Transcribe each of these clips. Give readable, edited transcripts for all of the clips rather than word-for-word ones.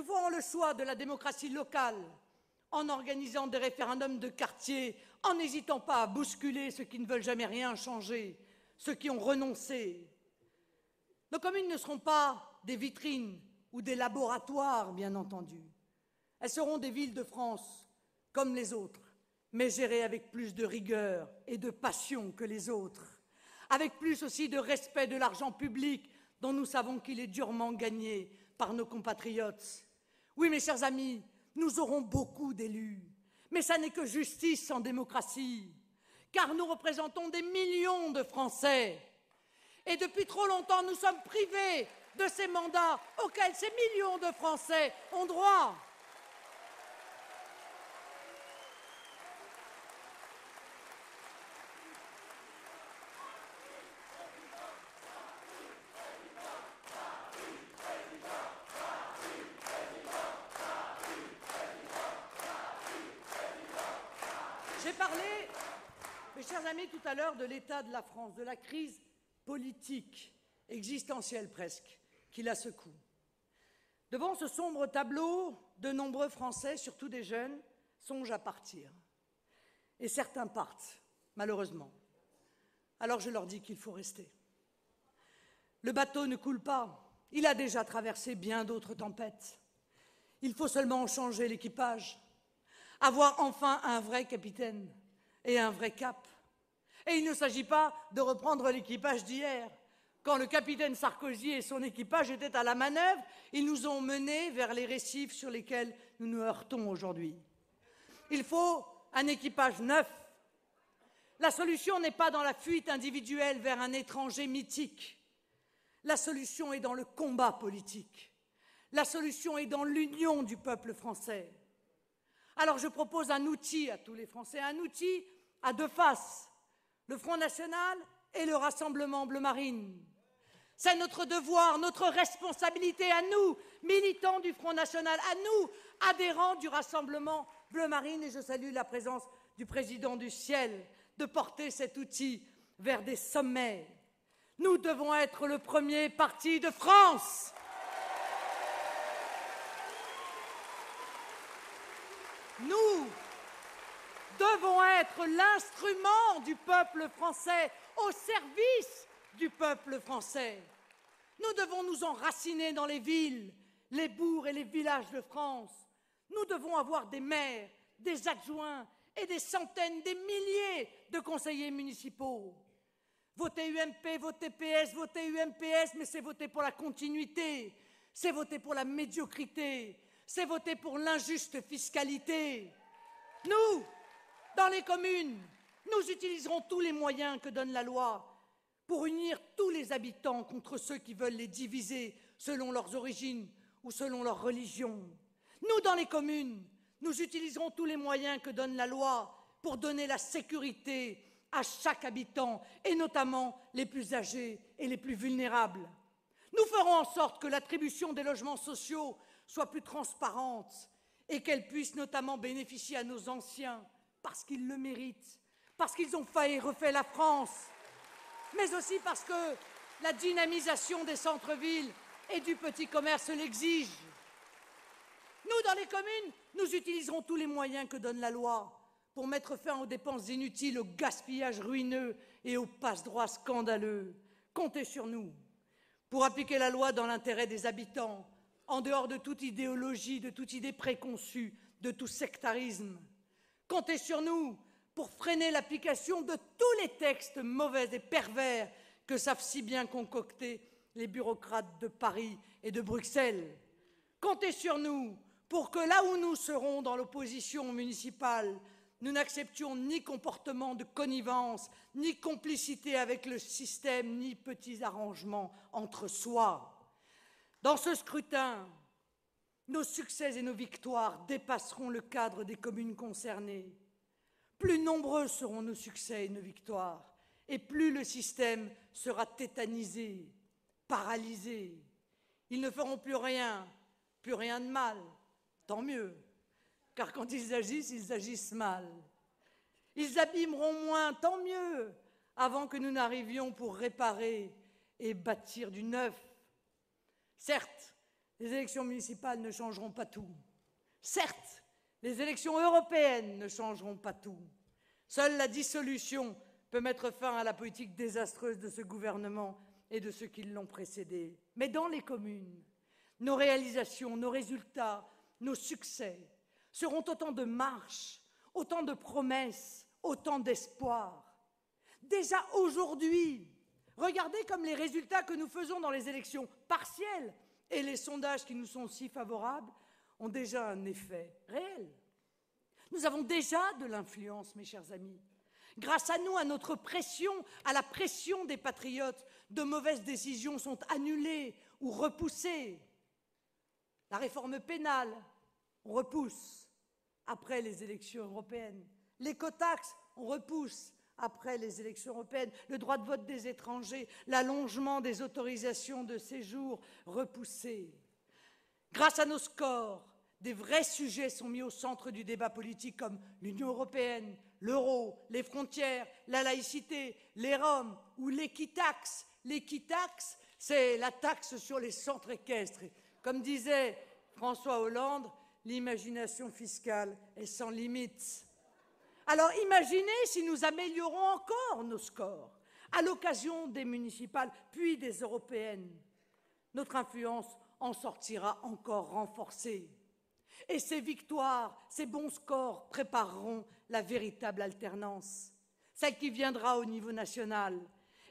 Nous ferons le choix de la démocratie locale en organisant des référendums de quartier, en n'hésitant pas à bousculer ceux qui ne veulent jamais rien changer, ceux qui ont renoncé. Nos communes ne seront pas des vitrines ou des laboratoires, bien entendu. Elles seront des villes de France comme les autres, mais gérées avec plus de rigueur et de passion que les autres, avec plus aussi de respect de l'argent public dont nous savons qu'il est durement gagné par nos compatriotes. Oui, mes chers amis, nous aurons beaucoup d'élus, mais ça n'est que justice sans démocratie, car nous représentons des millions de Français. Et depuis trop longtemps, nous sommes privés de ces mandats auxquels ces millions de Français ont droit. J'ai parlé, mes chers amis, tout à l'heure de l'état de la France, de la crise politique, existentielle presque, qui la secoue. Devant ce sombre tableau, de nombreux Français, surtout des jeunes, songent à partir. Et certains partent, malheureusement. Alors je leur dis qu'il faut rester. Le bateau ne coule pas, il a déjà traversé bien d'autres tempêtes. Il faut seulement changer l'équipage, avoir enfin un vrai capitaine et un vrai cap. Et il ne s'agit pas de reprendre l'équipage d'hier. Quand le capitaine Sarkozy et son équipage étaient à la manœuvre, ils nous ont menés vers les récifs sur lesquels nous nous heurtons aujourd'hui. Il faut un équipage neuf. La solution n'est pas dans la fuite individuelle vers un étranger mythique. La solution est dans le combat politique. La solution est dans l'union du peuple français. Alors je propose un outil à tous les Français, un outil à deux faces, le Front National et le Rassemblement Bleu Marine. C'est notre devoir, notre responsabilité à nous, militants du Front National, à nous, adhérents du Rassemblement Bleu Marine, et je salue la présence du président du Ciel, de porter cet outil vers des sommets. Nous devons être le premier parti de France. Nous devons être l'instrument du peuple français, au service du peuple français. Nous devons nous enraciner dans les villes, les bourgs et les villages de France. Nous devons avoir des maires, des adjoints et des centaines, des milliers de conseillers municipaux. Voter UMP, voter PS, voter UMPS, mais c'est voter pour la continuité, c'est voter pour la médiocrité, c'est voter pour l'injuste fiscalité. Nous, dans les communes, nous utiliserons tous les moyens que donne la loi pour unir tous les habitants contre ceux qui veulent les diviser selon leurs origines ou selon leur religion. Nous, dans les communes, nous utiliserons tous les moyens que donne la loi pour donner la sécurité à chaque habitant, et notamment les plus âgés et les plus vulnérables. Nous ferons en sorte que l'attribution des logements sociaux soit plus transparente et qu'elle puisse notamment bénéficier à nos anciens parce qu'ils le méritent, parce qu'ils ont fait et refait la France, mais aussi parce que la dynamisation des centres-villes et du petit commerce l'exige. Nous, dans les communes, nous utiliserons tous les moyens que donne la loi pour mettre fin aux dépenses inutiles, au gaspillage ruineux et aux passe-droits scandaleux. Comptez sur nous pour appliquer la loi dans l'intérêt des habitants, en dehors de toute idéologie, de toute idée préconçue, de tout sectarisme. Comptez sur nous pour freiner l'application de tous les textes mauvais et pervers que savent si bien concocter les bureaucrates de Paris et de Bruxelles. Comptez sur nous pour que là où nous serons dans l'opposition municipale, nous n'acceptions ni comportement de connivence, ni complicité avec le système, ni petits arrangements entre soi. Dans ce scrutin, nos succès et nos victoires dépasseront le cadre des communes concernées. Plus nombreux seront nos succès et nos victoires, et plus le système sera tétanisé, paralysé. Ils ne feront plus rien de mal, tant mieux, car quand ils agissent mal. Ils abîmeront moins, tant mieux, avant que nous n'arrivions pour réparer et bâtir du neuf. Certes, les élections municipales ne changeront pas tout. Certes, les élections européennes ne changeront pas tout. Seule la dissolution peut mettre fin à la politique désastreuse de ce gouvernement et de ceux qui l'ont précédé. Mais dans les communes, nos réalisations, nos résultats, nos succès seront autant de marches, autant de promesses, autant d'espoirs. Déjà aujourd'hui, regardez comme les résultats que nous faisons dans les élections partielles et les sondages qui nous sont si favorables ont déjà un effet réel. Nous avons déjà de l'influence, mes chers amis. Grâce à nous, à notre pression, à la pression des patriotes, de mauvaises décisions sont annulées ou repoussées. La réforme pénale, on repousse après les élections européennes. L'écotaxe, on repousse après les élections européennes. Le droit de vote des étrangers, l'allongement des autorisations de séjour, repoussé. Grâce à nos scores, des vrais sujets sont mis au centre du débat politique comme l'Union européenne, l'euro, les frontières, la laïcité, les Roms ou l'équitaxe. L'équitaxe, c'est la taxe sur les centres équestres. Comme disait François Hollande, l'imagination fiscale est sans limite. Alors imaginez si nous améliorons encore nos scores à l'occasion des municipales puis des européennes. Notre influence en sortira encore renforcée. Et ces victoires, ces bons scores prépareront la véritable alternance, celle qui viendra au niveau national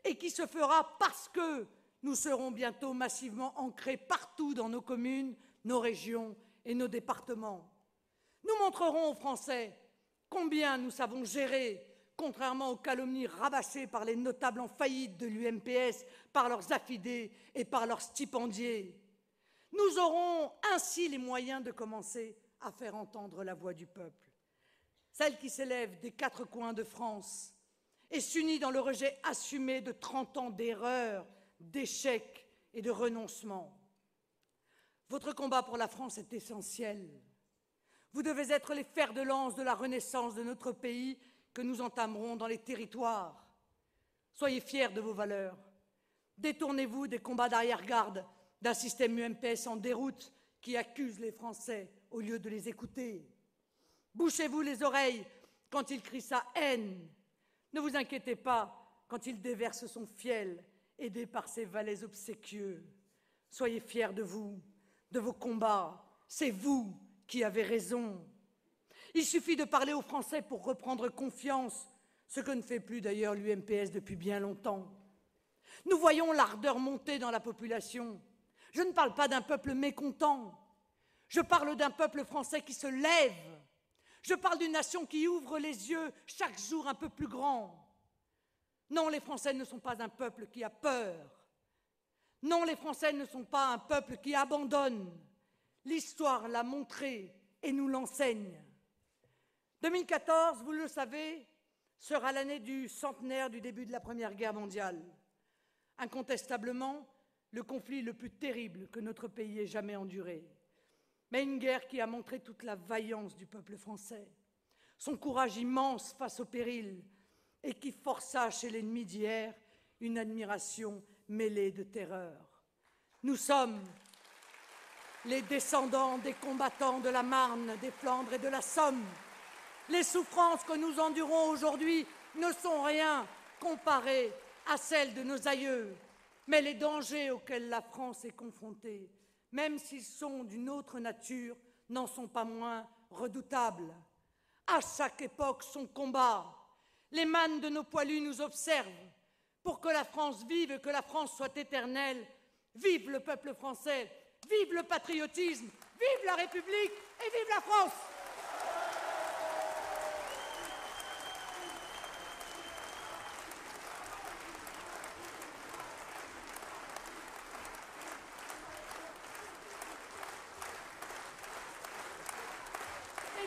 et qui se fera parce que nous serons bientôt massivement ancrés partout dans nos communes, nos régions et nos départements. Nous montrerons aux Français combien nous savons gérer, contrairement aux calomnies rabâchées par les notables en faillite de l'UMPS, par leurs affidés et par leurs stipendiés. Nous aurons ainsi les moyens de commencer à faire entendre la voix du peuple, celle qui s'élève des quatre coins de France et s'unit dans le rejet assumé de 30 ans d'erreurs, d'échecs et de renoncements. Votre combat pour la France est essentiel. Vous devez être les fers de lance de la renaissance de notre pays que nous entamerons dans les territoires. Soyez fiers de vos valeurs. Détournez-vous des combats d'arrière-garde d'un système UMPS en déroute qui accuse les Français au lieu de les écouter. Bouchez-vous les oreilles quand il crie sa haine. Ne vous inquiétez pas quand il déverse son fiel, aidé par ses valets obséquieux. Soyez fiers de vous, de vos combats. C'est vous qui avez raison. Il suffit de parler aux Français pour reprendre confiance, ce que ne fait plus d'ailleurs l'UMPS depuis bien longtemps. Nous voyons l'ardeur monter dans la population. Je ne parle pas d'un peuple mécontent. Je parle d'un peuple français qui se lève. Je parle d'une nation qui ouvre les yeux chaque jour un peu plus grand. Non, les Français ne sont pas un peuple qui a peur. Non, les Français ne sont pas un peuple qui abandonne. L'histoire l'a montré et nous l'enseigne. 2014, vous le savez, sera l'année du centenaire du début de la Première Guerre mondiale. Incontestablement, le conflit le plus terrible que notre pays ait jamais enduré. Mais une guerre qui a montré toute la vaillance du peuple français, son courage immense face au péril, et qui força chez l'ennemi d'hier une admiration mêlée de terreur. Nous sommes les descendants des combattants de la Marne, des Flandres et de la Somme. Les souffrances que nous endurons aujourd'hui ne sont rien comparées à celles de nos aïeux. Mais les dangers auxquels la France est confrontée, même s'ils sont d'une autre nature, n'en sont pas moins redoutables. À chaque époque, son combat. Les mânes de nos poilus nous observent. Pour que la France vive et que la France soit éternelle, vive le peuple français, vive le patriotisme, vive la République et vive la France!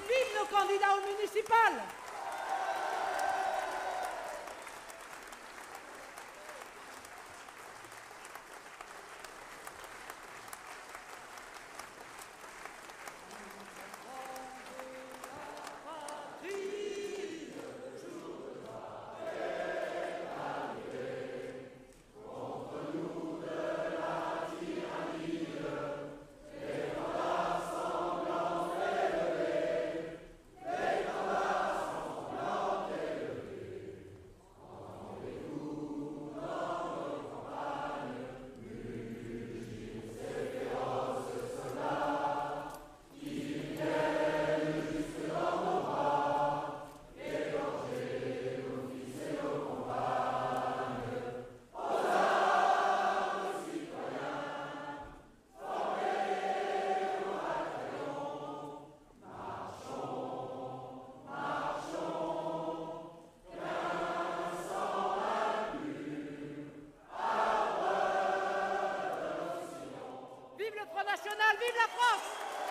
Vive nos candidats aux municipales! le Front National, vive la France!